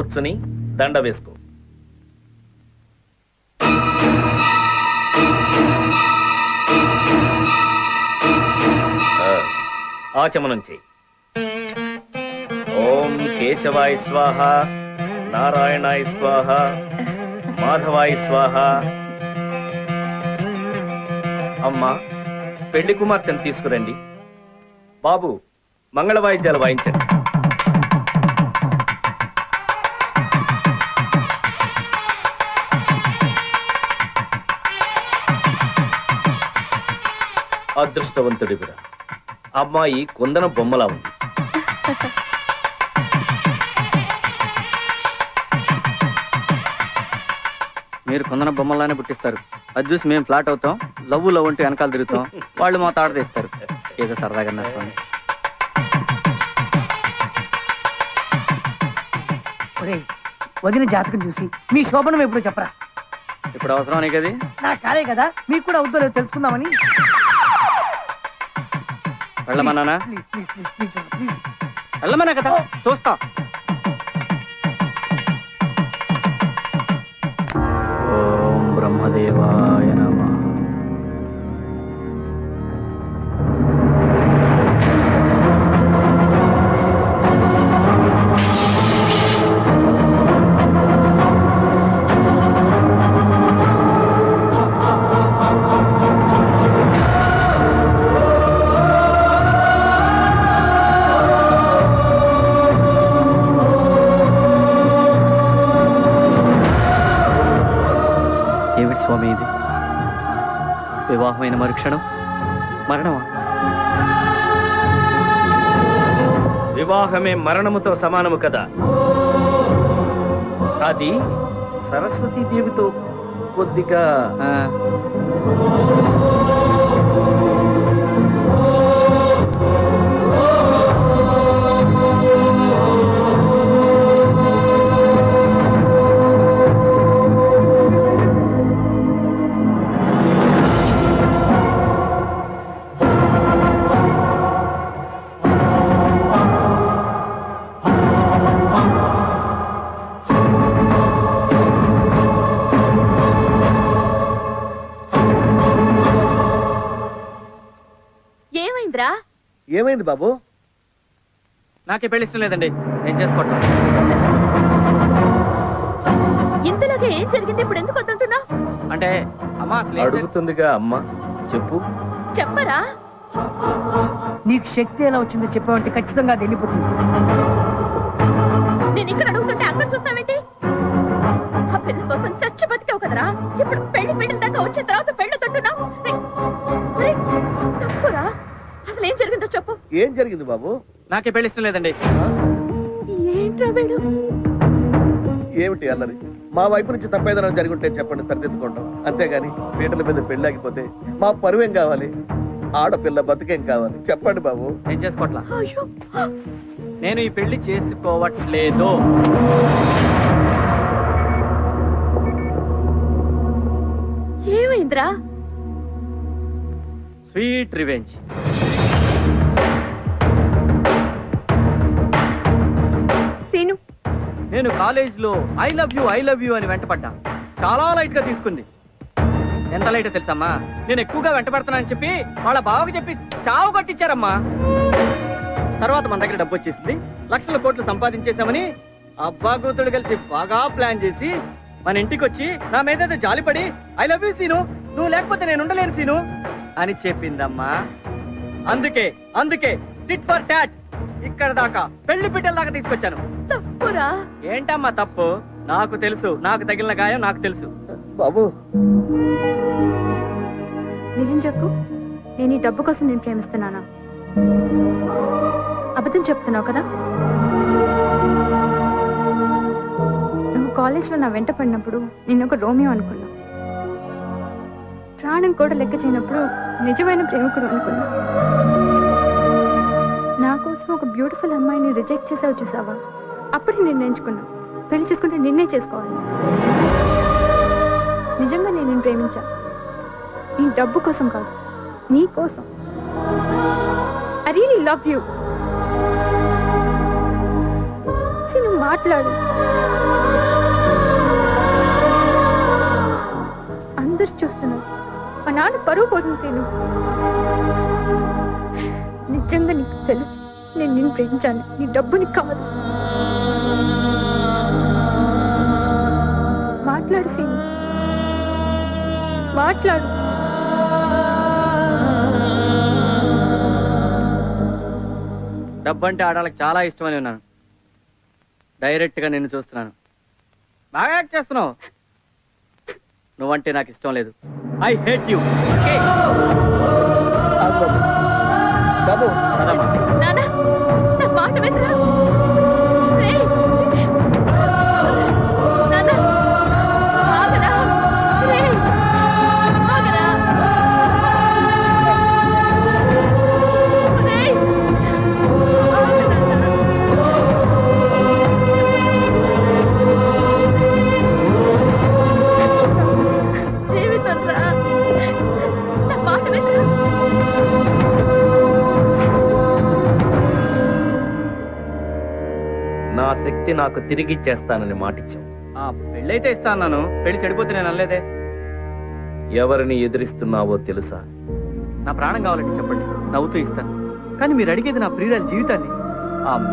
కూర్చుని దండ వేసుకో. ఆచమనం చెయ్యి. ఓం కేశవాయ స్వాహ, నారాయణాయ స్వాహ, మాధవాయ స్వాహ. అమ్మా, పెళ్లి కుమార్తెను తీసుకురండి. బాబు, మంగళ వాయిద్యాలు వాయించండి. అదృష్టవంతుడివిరా, అమ్మాయి కుందన బొమ్మలా ఉంది. మీరు కుందన బొమ్మలానే పుట్టిస్తారు. అది చూసి మేము ఫ్లాట్ అవుతాం. లవ్ అంటూ వెనకాల తిరుగుతాం. వాళ్ళు మా తాట తీస్తారు. ఏదో సరదాగా నా స్వామి. వదిన జాతకం చూసి మీ శోభనం ఎప్పుడు చెప్పరా? ఇప్పుడు అవసరం నీకు అది? నా కారే కదా, మీకు కూడా అవుతుందో లేదో తెలుసుకుందామని. వెళ్ళమన్నానా? వెళ్ళమన్నా కదా, చూస్తా. ఓం బ్రహ్మదేవాయ నమః. ఏమిటి స్వామి ఇది? వివాహమైన మరుక్షణం మరణమా? వివాహమే మరణముతో సమానము కదా. అది సరస్వతీదేవితో కొద్దిగా ఏమైంది బాబు? నాకే పెళ్లి ఇష్టం లేదండి, నేను చేసుకోవటం. ఇంతలాగా ఏం జరిగింది? ఇప్పుడు ఎందుకు వద్దంటున్నా? అంటే అమ్మా అడుగుతుందిగా అమ్మ, చెప్పు. చెప్పరా? నీకు శక్తి ఎలా వచ్చిందో చెప్పావంటే ఖచ్చితంగా అది వెళ్ళిపోతుంది. నేను ఇక్కడ అడుగుతుంటే అక్కడ చూస్తావేంటి? ఆ పిల్ల కోసం చచ్చి బతికావు కదరా. ఇప్పుడు పెళ్లి దాకా వచ్చిన తర్వాత పెళ్లి తట్టున్నావు. తప్పురా. అసలు ఏం జరిగిందో చెప్పు. ఏం జరిగింది బాబు? నాకే పెళ్లి ఇష్టం లేదండి. ఏంట్రా వీడు? ఏమిటి అల్లరి? మా వైపు నుంచి తప్పేదైనా జరిగి ఉంటే చెప్పండి, సరిదిద్దుకుంటాం. అంతేగాని పీటల మీద పెళ్ళాగిపోతే మా పరువేం కావాలి? ఆడపిల్ల బతుకేం కావాలి? చెప్పండి బాబు. నేను చేసుకోవట్లా. నేను ఈ పెళ్లి చేసుకోవట్లేదు. ఏమైందిరా? Sweet revenge. సీను, నేను కాలేజీలో ఐ లవ్ యూ అని వెంటపడ్డా. చాలా లైట్ గా తీసుకుంది. ఎంత లైట్ తెలుసమ్మా? నేను ఎక్కువగా వెంటపడుతున్నానని చెప్పి వాళ్ళ బావకి చెప్పి చావు కట్టించారమ్మా. తర్వాత మన దగ్గర డబ్బు వచ్చేసింది. లక్షల కోట్లు సంపాదించేశామని అబ్బా కూతుడు కలిసి బాగా ప్లాన్ చేసి మన ఇంటికి వచ్చి నా మీద జాలిపడి ఐ లవ్ యూ సీను, నువ్వు లేకపోతే నేను ఉండలేను సీను అని చెప్పిందమ్మా. అందుకే టిట్ ఫర్ టాట్ ఇక్కడ దాకా పెళ్లి పిట్టల దాకా తీసుకొచ్చాను. తప్పురా. ఏంటమ్మా తప్పు? నాకు తెలుసు, నాకు తగిలిన గాయం నాకు తెలుసు. బాబు నిజం చెప్పు, నేను ఈ డబ్బు కోసం నేను ప్రేమిస్తున్నానా? అబద్ధం చెప్తున్నావు కదా? నువ్వు కాలేజ్లో నా వెంట పడినప్పుడు నేను ఒక రోమియో అనుకున్నా. ప్రాణం కూడా లెక్క చేయనప్పుడు నిజమైన ప్రేమికుడు అనుకున్నా. నా కోసం ఒక బ్యూటిఫుల్ అమ్మాయిని రిజెక్ట్ చేసావు చూసావా? అప్పుడు నేను ఎంచుకున్నా, పెళ్లి చేసుకుంటే నిన్నే చేసుకోవాలి. నిజంగా నేను నిన్ను ప్రేమించా. నీ డబ్బు కోసం కాదు, నీ కోసం. I really love you. నువ్వు మాట్లాడు. అందరు చూస్తున్నారు. మా నాన్న పరువు పోతుంది సీను. నిజంగా నీకు తెలుసు నేను నిన్ను ప్రేమించాను, నీ డబ్బుని కాదు. మాట్లాడు సీను, మాట్లాడు. డబ్బు అంటే ఆడాలకు చాలా ఇష్టమని ఉన్నాను. డైరెక్ట్ గా నిన్ను చూస్తున్నాను. బాగా యాక్ట్ చేస్తున్నావు. నువ్వంటే నాకు ఇష్టం లేదు. I hate you. బాబు నాన్న నా మాట వినరా? రేయ్! నాన్న ఆగరా? రేయ్! ఆగరా? రేయ్! జీవితం రా, నా మాట వినరా? నా శక్తి నాకు తిరిగి ఇచ్చేస్తానని మాటిచ్చావు. ఆ పెళ్ళైతే ఇస్తా అన్నాను. పెళ్లి చెడిపోతే నేను అనలేదే. ఎవరిని ఎదిరిస్తున్నావో తెలుసా? నా ప్రాణం కావాలంటే చెప్పండి, నవ్వుతూ ఇస్తాను. కానీ మీరు అడిగేది నా ప్రియురాలి జీవితాన్ని.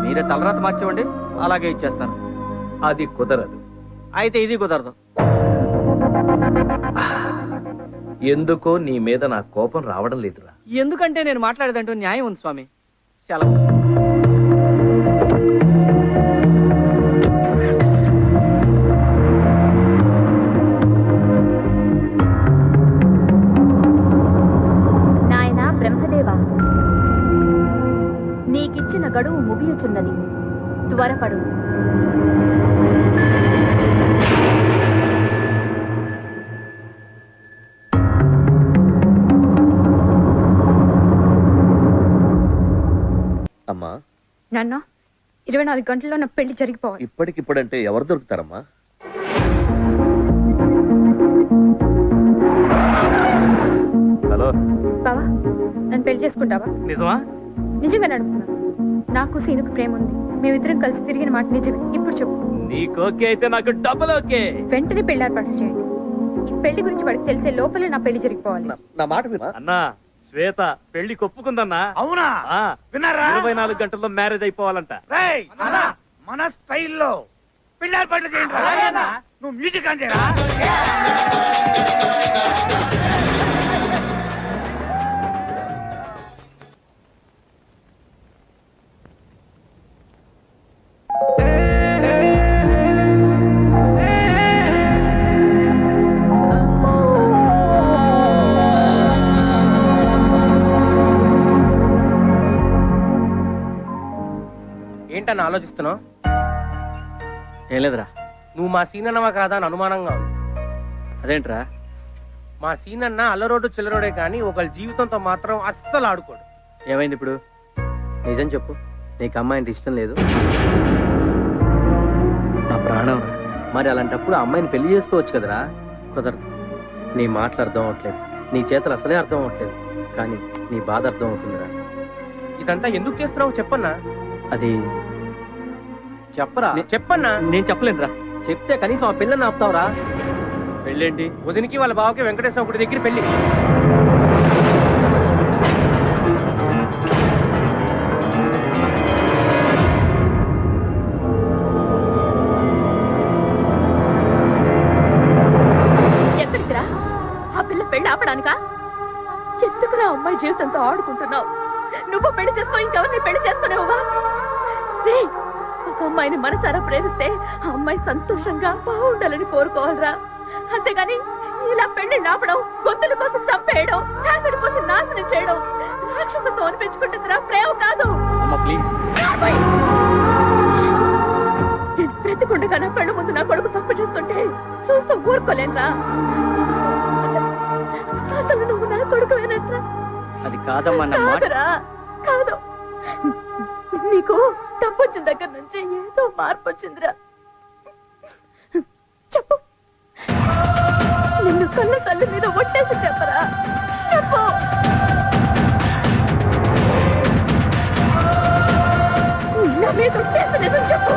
మీరే తలరాత మార్చేవండి, అలాగే ఇచ్చేస్తాను. అది కుదరదు. అయితే ఇది కుదరదు. ఎందుకో నీ మీద నా కోపం రావడం లేదురా. ఎందుకంటే నేను మాట్లాడేదంటూ న్యాయం ఉంది స్వామి. సెలవు. నాయనా బ్రహ్మదేవా, నీకిచ్చిన గడువు ముగియుచున్నది. త్వరపడు. అమ్మా, నాన్న 24 గంటల్లో నా పెళ్లి జరిగిపోవాలి. ఇప్పటికిప్పుడంటే ఎవరు దొరుకుతారమ్మా? హలో బావా, నన్ను పెళ్లి చేసుకుంటావా? నిజమా? నిజంగా నడుపుతున్నా. నాకు సీనుకు ప్రేమ ఉంది. మేమిద్దరం కలిసి తిరిగిన మాట నిజమే. ఇప్పుడు చెప్పు. నీకు ఓకే అయితే నాకు డబుల్ ఓకే. వెంటనే పెళ్లి ఏర్పాటు చేయండి. ఈ పెళ్లి గురించి వాడికి తెలిసే లోపలే నా పెళ్లి జరిగిపోవాలి. నా మాట వినా? అన్నా, శ్వేత పెళ్లి కొప్పుకుందన్నా. అవునా? విన్నారా? 24 గంటల్లో మ్యారేజ్ అయిపోవాలంట. రేయ్, మన స్టైల్లో పెళ్లి ఏర్పాట్లు చేయండి. నువ్వు మ్యూజిక్ అంటేరా? ఏంటని ఆలోచిస్తున్నావు? ఏం లేదురా. నువ్వు మా సీనన్నవా కాదా అని అనుమానంగా ఉంది. అదేంట్రా? మా సీనన్న అల్లరోడు చిల్లరోడే కానీ ఒకళ్ళ జీవితంతో మాత్రం అస్సలు ఆడుకోడు. ఏమైంది ఇప్పుడు? నిజం చెప్పు, నీకు అమ్మాయి అంటే ఇష్టం లేదు? నా ప్రాణం. మరి అలాంటప్పుడు ఆ అమ్మాయిని పెళ్లి చేసుకోవచ్చు కదరా. కుదరదు. నీ మాటలు అర్థం అవట్లేదు, నీ చేతలు అసలే అర్థం అవట్లేదు, కానీ నీ బాధ అర్థం అవుతుందిరా. ఇదంతా ఎందుకు చేస్తున్నావు చెప్పన్నా? అది చెప్పరా, చెప్పన్నా. నేను చెప్పలేనురా. చెప్తే కనీసం ఆ పిల్లని ఆపుతావురా. పెళ్ళేంటి? వదినికి వాళ్ళ బావకి వెంకటేశ్వర గుడి దగ్గర పెళ్లి. ఎక్కడికిరా? ఆ పిల్ల పెళ్లి ఆపడానికా? ఎందుకురా అమ్మాయి జీవితంతో ఆడుకుంటున్నావు? నువ్వు పెళ్లి చేసుకో, ఇంకెవరిని పెళ్లి చేసుకునేవా? రేయ్, ఒక అమ్మాయిని మనసారా ప్రేమిస్తే ఆ అమ్మాయి సంతోషంగా బాగుండాలని కోరుకోవాలరా. అంతేగాని ఇలా పెళ్లి ఆపడం, గొంతుల కోసం చంపేయడం, యాసిడ్ పోసి నాశనం చేయడం రాక్షసత్వం అనిపించుకుంటుందిరా, ప్రేమ కాదు. అమ్మ ప్లీజ్. నేను బ్రతికుండగా నా కళ్ళు ముందు నా కొడుకు తప్పు చేస్తుంటే చూస్తూ ఊరుకోలేనురా. అసలు నువ్వు నా కొడుకువేనట్రా? అది కాదమ్మా నా మాట. కాదురా, కాదు. నీకు తప్పు వచ్చిన దగ్గర నుంచి ఏదో మార్పు వచ్చిందిరా. చెప్పు, నిన్ను కళ్ళ తల్లి మీద ఒట్టేసి చెప్పరా, చెప్పు. నా మీద ఒట్టేసి నిజం చెప్పు.